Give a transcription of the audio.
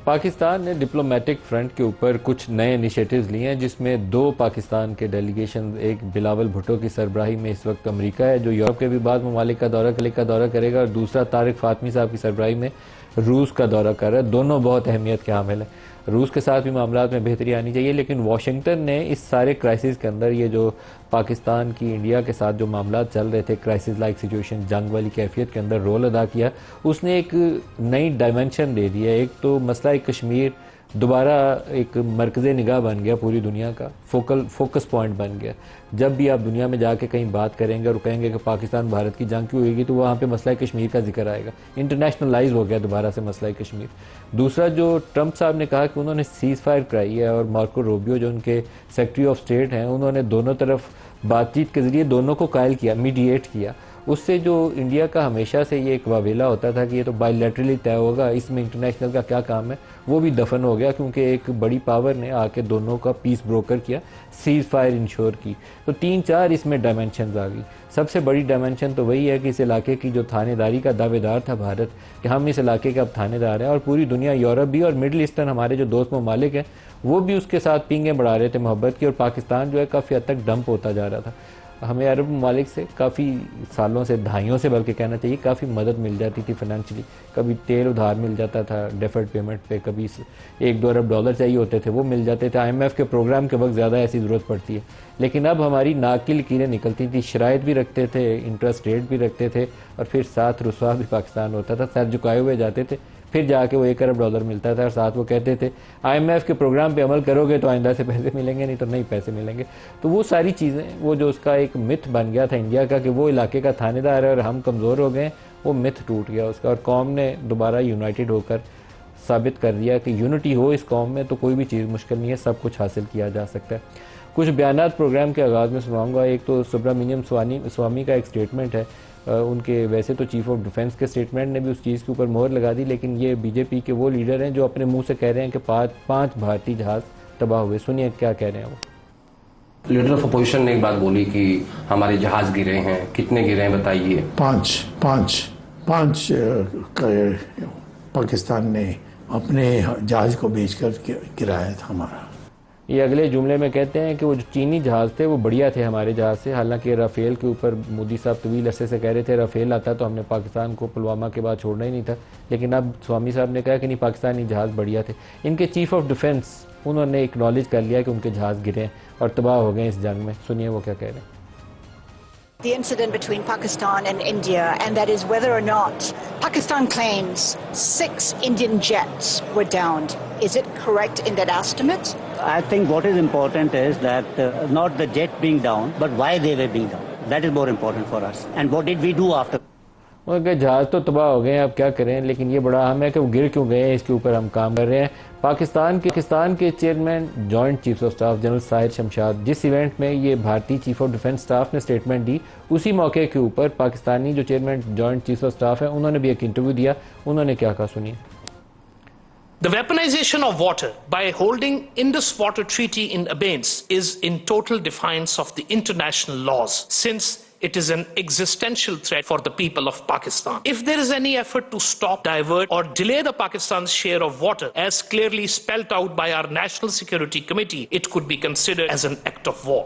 پاکستان نے diplomatic front کے اوپر کچھ نئے انیشیٹوز لیے ہیں، جس میں 2 پاکستان کے ڈیلیگیشن، ایک بلاول بھٹو کی سربراہی میں اس وقت امریکہ ہے جو یورپ کے بھی بعض ممالک کا دورہ کرے گا، اور دوسرا طارق فاطمی صاحب کی سربراہی میں روس کا دورہ کر رہا ہے۔ دونوں بہت اہمیت کے حامل ہیں۔ روس کے ساتھ بھی معاملات میں بہتری آنی چاہیے، لیکن واشنگٹن نے اس سارے کرائسس کے اندر یہ جو پاکستان کی انڈیا کے ساتھ جو معاملات چل رہے تھے، کرائسس لائک سچویشن، جنگ والی کیفیت کے اندر رول ادا کیا۔ اس نے ایک نئی ڈائمنشن دے دیا۔ ایک تو مسئلہ کشمیر دوبارہ ایک مرکز نگاہ بن گیا، پوری دنیا کا فوکس پوائنٹ بن گیا۔ جب بھی آپ دنیا میں جا کے کہیں بات کریں گے اور کہیں گے کہ پاکستان بھارت کی جنگ کیوں ہوئے گی، تو وہاں پہ مسئلہ کشمیر کا ذکر آئے گا۔ انٹرنیشنلائز ہو گیا دوبارہ سے مسئلہ کشمیر۔ دوسرا جو ٹرمپ صاحب نے کہا کہ انہوں نے سیز فائر کرائی ہے، اور مارکو روبیو جو ان کے سیکرٹری آف اسٹیٹ ہیں، انہوں نے دونوں طرف بات چیت کے ذریعے دونوں کو قائل کیا، میڈییٹ کیا۔ اس سے جو انڈیا کا ہمیشہ سے یہ ایک واویلا ہوتا تھا کہ یہ تو بائی لیٹرلی طے ہوگا، اس میں انٹرنیشنل کا کیا کام ہے، وہ بھی دفن ہو گیا، کیونکہ ایک بڑی پاور نے آ کے دونوں کا پیس بروکر کیا، سیز فائر انشور کی۔ تو 3-4 اس میں ڈائمنشنز آ گئی۔ سب سے بڑی ڈائمنشن تو وہی ہے کہ اس علاقے کی جو تھانے داری کا دعوے دار تھا بھارت، کہ ہم اس علاقے کے اب تھانے دار ہیں، اور پوری دنیا، یورپ بھی اور مڈل ایسٹرن ہمارے جو دوست ممالک ہیں وہ بھی اس کے ساتھ پینگیں بڑھا رہے تھے محبت کی، اور پاکستان جو ہے کافی حد تک ڈمپ ہوتا جا رہا تھا۔ ہمیں عرب ممالک سے کافی سالوں سے، دہائیوں سے بلکہ کہنا چاہیے، کافی مدد مل جاتی تھی فائنینشلی۔ کبھی تیل ادھار مل جاتا تھا ڈیفرڈ پیمنٹ پہ، کبھی $1-2 ارب چاہیے ہوتے تھے وہ مل جاتے تھے۔ IMF کے پروگرام کے وقت زیادہ ایسی ضرورت پڑتی ہے، لیکن اب ہماری ناک کی لکیریں نکلتی تھیں، شرائط بھی رکھتے تھے، انٹرسٹ ریٹ بھی رکھتے تھے، اور پھر ساتھ رسوا بھی پاکستان ہوتا تھا، سر جھکائے ہوئے جاتے تھے، پھر جا کے وہ $1 ارب ملتا تھا، اور ساتھ وہ کہتے تھے IMF کے پروگرام پہ عمل کرو گے تو آئندہ سے پیسے ملیں گے، نہیں تو نہیں پیسے ملیں گے۔ تو وہ ساری چیزیں، وہ جو اس کا ایک متھ بن گیا تھا انڈیا کا کہ وہ علاقے کا تھانے دار ہے اور ہم کمزور ہو گئے، وہ متھ ٹوٹ گیا اس کا، اور قوم نے دوبارہ یونائٹڈ ہو کر ثابت کر دیا کہ یونٹی ہو اس قوم میں تو کوئی بھی چیز مشکل نہیں ہے، سب کچھ حاصل کیا جا سکتا ہے۔ کچھ بیانات پروگرام کے آغاز میں سناؤں گا۔ ایک تو سبرامنیم سوامی کا ایک سٹیٹمنٹ ہے، ان کے ویسے تو چیف آف ڈیفنس کے سٹیٹمنٹ نے بھی اس چیز کے اوپر مہر لگا دی، لیکن یہ BJP کے وہ لیڈر ہیں جو اپنے منہ سے کہہ رہے ہیں کہ 5 بھارتی جہاز تباہ ہوئے۔ سنیے کیا کہہ رہے ہیں وہ۔ لیڈر آف اپوزیشن نے ایک بات بولی کہ ہمارے جہاز گرے ہیں، کتنے گرے ہیں بتائیے؟ 5 پاکستان نے اپنے جہاز کو بیچ کر گرایا تھا ہمارا۔ یہ اگلے جملے میں کہتے ہیں کہ وہ جو چینی جہاز تھے وہ بڑھیا تھے ہمارے جہاز سے، حالانکہ رافیل کے اوپر مودی صاحب طویل عرصے سے کہہ رہے تھے رافیل آتا تو ہم نے پاکستان کو پلوامہ کے بعد چھوڑنا ہی نہیں تھا، لیکن اب سوامی صاحب نے کہا کہ نہیں، پاکستانی جہاز بڑھیا تھے۔ ان کے چیف آف ڈیفنس، انہوں نے اکنالج کر لیا کہ ان کے جہاز گرے اور تباہ ہو گئے اس جنگ میں۔ سنیے وہ کیا کہہ رہے ہیں۔ The incident between Pakistan and India, and that is whether or not Pakistan claims 6 Indian jets were downed. Is it correct in that estimate? I think what is important is that not the jet being down, but why they were being down. That is more important for us. And what did we do after? وہ کہ جہاز تو تباہ ہو گئے ہیں، اب کیا کریں، لیکن یہ بڑا اہم ہے کہ وہ گر کیوں گئے ہیں، اس کے اوپر ہم کام کر رہے ہیں۔ پاکستان کے chairman joint chief of staff general Sahir Shamshad, جس ایونٹ میں یہ بھارتی چیف آف ڈیفنس سٹاف نے سٹیٹمنٹ دی، اسی موقع کے اوپر پاکستانی جو chairman joint chief of staff ہیں انہوں نے بھی ایک انٹرویو دیا، انہوں نے کیا کہا، سنیے۔ The weaponization of water by holding Indus Water Treaty in abeyance is in total defiance of the international laws, since it is an existential threat for the people of Pakistan. If there is any effort to stop, divert, or delay the Pakistan's share of water, as clearly spelled out by our National Security Committee, it could be considered as an act of war.